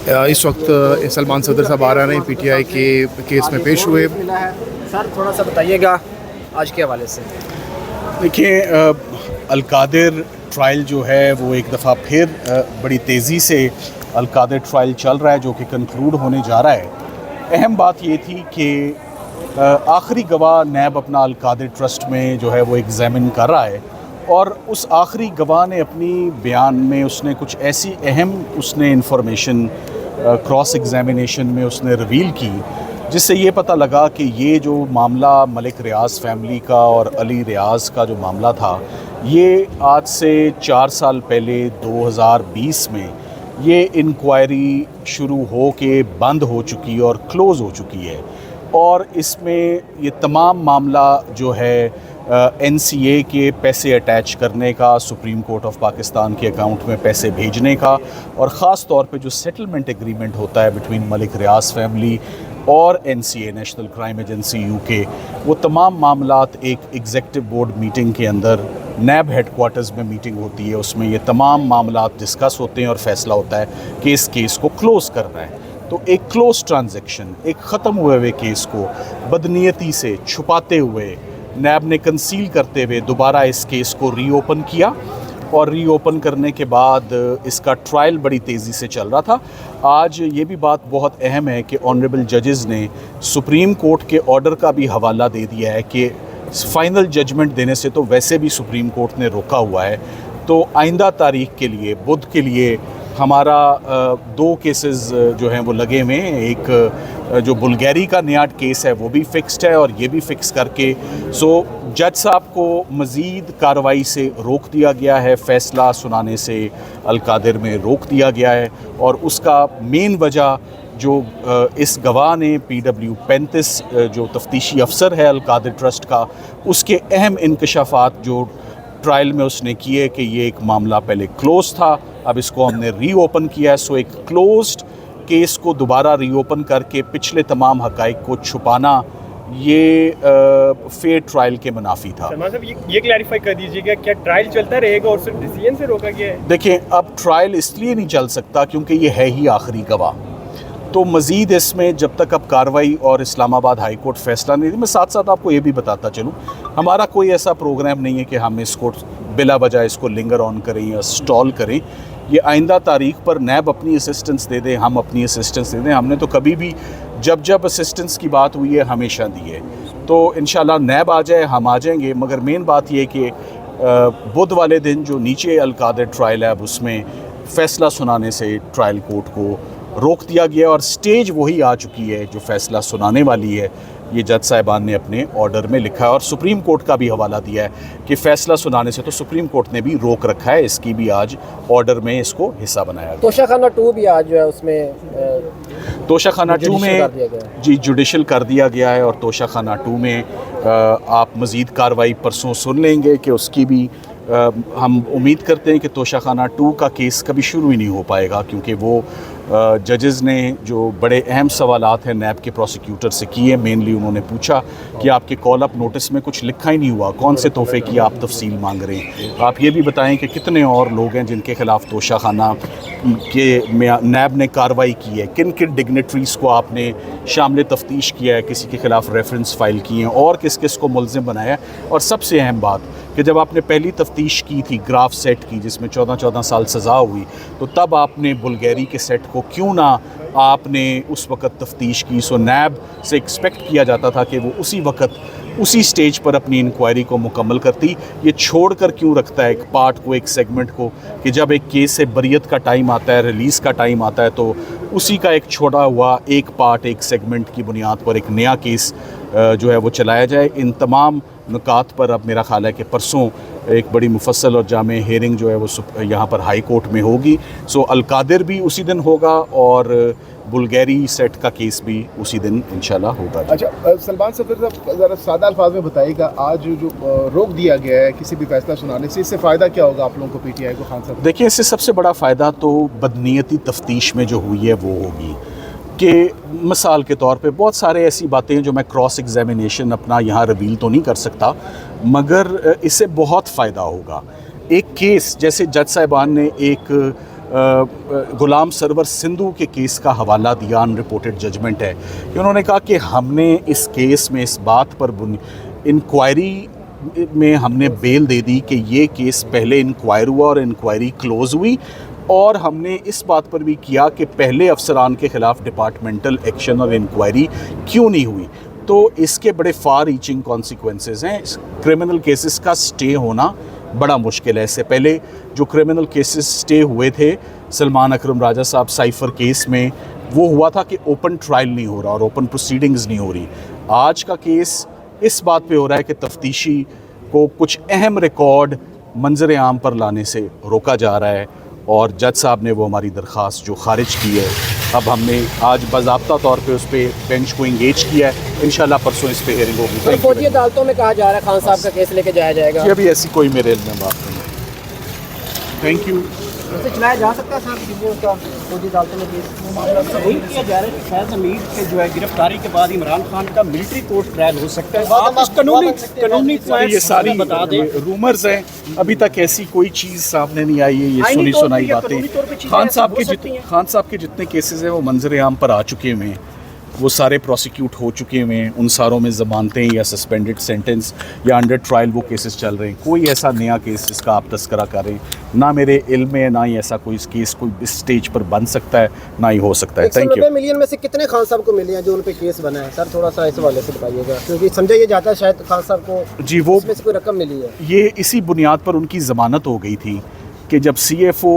इस वक्त सलमान सदर साहब आ रहे हैं PTI के केस में पेश हुए। सर थोड़ा सा बताइएगा आज के हवाले से। देखिए, अलकादिर ट्रायल जो है वो एक दफ़ा फिर बड़ी तेज़ी से अलकादिर ट्रायल चल रहा है, जो कि कंक्लूड होने जा रहा है। अहम बात ये थी कि आखिरी गवाह नैब अपना अलकादिर ट्रस्ट में जो है वो एग्ज़ामिन कर रहा है, और उस आखिरी गवाह ने अपनी बयान में उसने कुछ ऐसी अहम इंफॉर्मेशन क्रॉस एग्ज़ामिनेशन में उसने रिवील की, जिससे ये पता लगा कि ये जो मामला मलिक रियाज़ फैमिली का और अली रियाज़ का जो मामला था, ये आज से 4 साल पहले 2020 में ये इंक्वायरी शुरू हो के बंद हो चुकी और क्लोज़ हो चुकी है। और इसमें ये तमाम मामला जो है NCA के पैसे अटैच करने का, सुप्रीम कोर्ट ऑफ पाकिस्तान के अकाउंट में पैसे भेजने का, और ख़ास तौर पे जो सेटलमेंट एग्रीमेंट होता है बिटवीन मलिक रियाज़ फैमिली और NCA national crime agency UK, वो तमाम मामलात एक एग्जेक्टिव बोर्ड मीटिंग के अंदर नैब हेडक्वार्टर्स में मीटिंग होती है। उसमें ये तमाम मामलात डिस्कस होते हैं और फ़ैसला होता है कि इस केस को क्लोज़ करना है। तो एक क्लोज ट्रांजैक्शन, एक ख़त्म हुए केस को बदनीयती से छुपाते हुए, नैब ने कंसील करते हुए दोबारा इस केस को रीओपन किया, और रीओपन करने के बाद इसका ट्रायल बड़ी तेज़ी से चल रहा था। आज ये भी बात बहुत अहम है कि ऑनरेबल जजेस ने सुप्रीम कोर्ट के ऑर्डर का भी हवाला दे दिया है कि फ़ाइनल जजमेंट देने से तो वैसे भी सुप्रीम कोर्ट ने रोका हुआ है। तो आइंदा तारीख के लिए, बुध के लिए हमारा 2 केसेस जो हैं वो लगे हुए हैं। एक जो बुल्गारी का नियाट केस है वो भी फ़िक्स्ड है, और ये भी फ़िक्स करके जज साहब को मज़ीद कार्रवाई से रोक दिया गया है, फ़ैसला सुनाने से अलकादिर में रोक दिया गया है। और उसका मेन वजह जो इस गवाह ने PW 35 जो तफ्तीशी अफसर है अलकादिर ट्रस्ट का, उसके अहम इंकशाफात जो ट्रायल में उसने किए कि ये एक मामला पहले क्लोज़ था, अब इसको हमने रीओपन किया है। सो एक क्लोज्ड केस को दोबारा रीओपन करके पिछले तमाम हक़ाइक़ को छुपाना, ये फेयर ट्रायल के मुनाफी था। सलमान साहब ये क्लैरिफाई कर दीजिएगा, क्या ट्रायल चलता रहेगा और सिर्फ डिसीजन से रोका गया है? देखिए, अब ट्रायल इसलिए नहीं चल सकता क्योंकि ये है ही आखिरी गवाह। तो मज़ीद इसमें जब तक अब कार्रवाई और इस्लामाबाद हाई कोर्ट फ़ैसला नहीं दी, मैं साथ साथ आपको ये भी बताता चलूँ, हमारा कोई ऐसा प्रोग्राम नहीं है कि हम इसको बिला वजह इसको लिंगर ऑन करें या स्टॉल करें। ये आइंदा तारीख पर नैब अपनी असिस्टेंस दे दे, हम अपनी असिस्टेंस दे दें। हमने तो कभी भी जब असिस्टेंस की बात हुई है हमेशा दी है। तो इंशाल्लाह नैब आ जाए, हम आ जाएंगे। मगर मेन बात ये कि बुध वाले दिन जो नीचे अलकादिर ट्रायल है, अब उसमें फ़ैसला सुनाने से ट्रायल कोर्ट को रोक दिया गया, और स्टेज वही आ चुकी है जो फ़ैसला सुनाने वाली है। ये जज साहिबान ने अपने ऑर्डर में लिखा है, और सुप्रीम कोर्ट का भी हवाला दिया है कि फ़ैसला सुनाने से तो सुप्रीम कोर्ट ने भी रोक रखा है, इसकी भी आज ऑर्डर में इसको हिस्सा बनाया गया। तोशाखाना 2 भी आज जो है उसमें तोशाखाना 2 में जी जुडिशल कर दिया गया है, और तोशाखाना 2 में आप मज़ीद कार्रवाई परसों सुन लेंगे कि उसकी भी हम उम्मीद करते हैं कि तोशाखाना 2 का केस कभी शुरू ही नहीं हो पाएगा, क्योंकि वो जजेस ने जो बड़े अहम सवालात हैं नैब के प्रोसिक्यूटर से किए। मेनली उन्होंने पूछा कि आपके कॉल अप नोटिस में कुछ लिखा ही नहीं हुआ, कौन से तोहफे की आप तफसील मांग रहे हैं, आप ये भी बताएं कि कितने और लोग हैं जिनके ख़िलाफ़ तोशाखाना के नैब ने कार्रवाई की है, किन किन डिग्नेटरीज़ को आपने शामिल तफ्तीश किया है, किसी के ख़िलाफ़ रेफरेंस फ़ाइल किए हैं, और किस किस को मुलज़िम बनाया है। और सबसे अहम बात कि जब आपने पहली तफ्तीश की थी ग्राफ सेट की, जिसमें 14 साल सज़ा हुई, तो तब आपने बुल्गारी के सेट को क्यों ना आपने उस वक़्त तफ्तीश की। सो नैब से एक्सपेक्ट किया जाता था कि वो उसी वक़्त उसी स्टेज पर अपनी इंक्वायरी को मुकम्मल करती। ये छोड़ कर क्यों रखता है एक पार्ट को, एक सेगमेंट को, कि जब एक केस से बरियत का टाइम आता है, रिलीज़ का टाइम आता है, तो उसी का एक छोड़ा हुआ एक पार्ट, एक सेगमेंट की बुनियाद पर एक नया केस जो है वो चलाया जाए। इन तमाम नुकात पर अब मेरा ख़्याल है कि परसों एक बड़ी मुफस्सल और जामे हेयरिंग जो है वो यहाँ पर हाई कोर्ट में होगी। सो अलकादिर भी उसी दिन होगा, और बुल्गारी सेट का केस भी उसी दिन इंशाल्लाह होगा। अच्छा सलमान सदर साहब, ज़रा सादा अल्फाज में बताइएगा, आज जो रोक दिया गया है किसी भी फैसला सुनाने से, इससे फ़ायदा क्या होगा आप लोगों को, PTI को? खान साहब देखिए, इससे सबसे बड़ा फ़ायदा तो बदनीयती तफ्तीश में जो हुई है वो होगी कि मिसाल के तौर पे बहुत सारे ऐसी बातें हैं जो मैं क्रॉस एग्जामिनेशन अपना यहाँ रिवील तो नहीं कर सकता, मगर इससे बहुत फ़ायदा होगा। एक केस जैसे जज साहिबान ने एक गुलाम सरवर सिंधु के केस का हवाला दिया, अनरिपोर्टेड जजमेंट है कि उन्होंने कहा कि हमने इस केस में इस बात पर इंक्वायरी में हमने बेल दे दी कि ये केस पहले इंक्वायर हुआ और इंक्वायरी क्लोज़ हुई, और हमने इस बात पर भी किया कि पहले अफसरान के ख़िलाफ़ डिपार्टमेंटल एक्शन और इंक्वायरी क्यों नहीं हुई। तो इसके बड़े फार रीचिंग कॉन्सिक्वेंसेस हैं। क्रिमिनल केसेस का स्टे होना बड़ा मुश्किल है। इससे पहले जो क्रिमिनल केसेस स्टे हुए थे सलमान अकरम राजा साहब साइफ़र केस में, वो हुआ था कि ओपन ट्रायल नहीं हो रहा और ओपन प्रोसीडिंग्स नहीं हो रही। आज का केस इस बात पे हो रहा है कि तफ्तीशी को कुछ अहम रिकॉर्ड मंजर आम पर लाने से रोका जा रहा है, और जज साहब ने वो हमारी दरख्वास्त जो खारिज की है, अब हमने आज बाज़ाब्ता तौर पे उस पर बेंच को इंगेज किया है। इंशाल्लाह परसों इस पे हेयरिंग होगी। फौजी अदालतों में कहा जा रहा है खान साहब का केस लेके जाया जाएगा। जी अभी ऐसी कोई मेरे इल्म में बात नहीं है। Thank you. उसे चलाया जा सकता है सर किसी उसका फौजी अदालतों में केस? नहीं किया जा रहा है कि शायद अमीर के जो है गिरफ्तारी के बाद इमरान खान का मिलिट्री कोर्ट ट्रायल हो सकता है। आप इस कानूनी ये सारी बता दें। रूमर्स हैं, अभी तक ऐसी कोई चीज़ सामने नहीं आई है। ये आईनी सुनी तौर पे सुनाई या बातें। कानूनी तौर पे चीज़ें खान साहब हो सकती हैं। खान साहब के जितने केसेस हैं वो मंजर आम पर आ चुके हुए हैं, वो सारे प्रोसिक्यूट हो चुके हुए हैं, उन सारों में ज़मानतें या सस्पेंडेड सेंटेंस या अंडर ट्रायल वो केसेस चल रहे हैं। कोई ऐसा नया केस जिसका आप तस्करा कर रहे हैं ना मेरे इल्म में, ना ही ऐसा कोई केस कोई इस स्टेज पर बन सकता है, ना ही हो सकता है। Thank you. 190 मिलियन में से कितने खान साहब को मिले हैं जो उन पे केस बना है सर? थोड़ा सा इस हवाले से बताइएगा, क्योंकि समझा ये जाता है शायद खान साहब को जी वो इसमें से कोई रकम मिली है। ये इसी बुनियाद पर उनकी ज़मानत हो गई थी कि जब CFO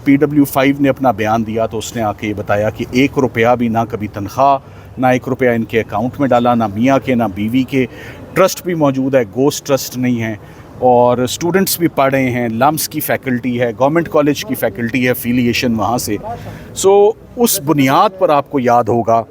PW5 ने अपना बयान दिया तो उसने आके ये बताया कि 1 रुपया भी ना कभी तनख्वाह, ना 1 रुपया इनके अकाउंट में डाला, ना मियाँ के ना बीवी के। ट्रस्ट भी मौजूद है, गोस्ट ट्रस्ट नहीं है, और स्टूडेंट्स भी पढ़ रहे हैं, लम्स की फ़ैकल्टी है, गवर्नमेंट कॉलेज की फ़ैकल्टी है, एफिलिएशन वहाँ से। सो उस बुनियाद पर आपको याद होगा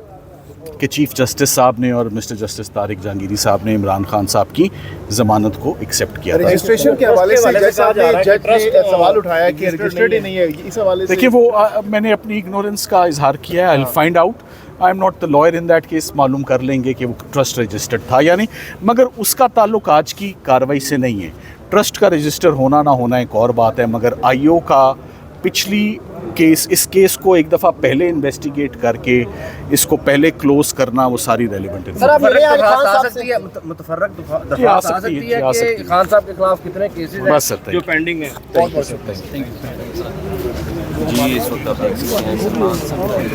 कि चीफ़ जस्टिस साहब ने और मिस्टर जस्टिस तारिक जहांगीरी साहब ने इमरान खान साहब की ज़मानत को एक्सेप्ट किया था। रजिस्ट्रेशन के हवाले से जज साहब जा रहा ने है जज कि ट्रस्ट ने सवाल उठाया कि रजिस्टर्ड ही नहीं है। इस हवाले से देखिए वो मैंने अपनी इग्नोरेंस का इजहार किया है। I will find out, I am not the lawyer in that case. मालूम कर लेंगे कि वो ट्रस्ट रजिस्टर्ड था या नहीं, मगर उसका ताल्लुक आज की कार्रवाई से नहीं है। ट्रस्ट का रजिस्टर होना ना होना एक और बात है, मगर आईओ का पिछली केस, इस केस को एक दफ़ा पहले इन्वेस्टिगेट करके इसको पहले क्लोज करना, वो सारी रेलिवेंट है। सर आप मिले आज खान साहब से? जी, आ दरख्वास्त आ सकती सकती है, आ है सकती कि खान साहब के खिलाफ कितने केसेस हैं बस सर, जो पेंडिंग है। बहुत बहुत शुक्रिया। जी इस वक्त आप देख सकते हैं सलमान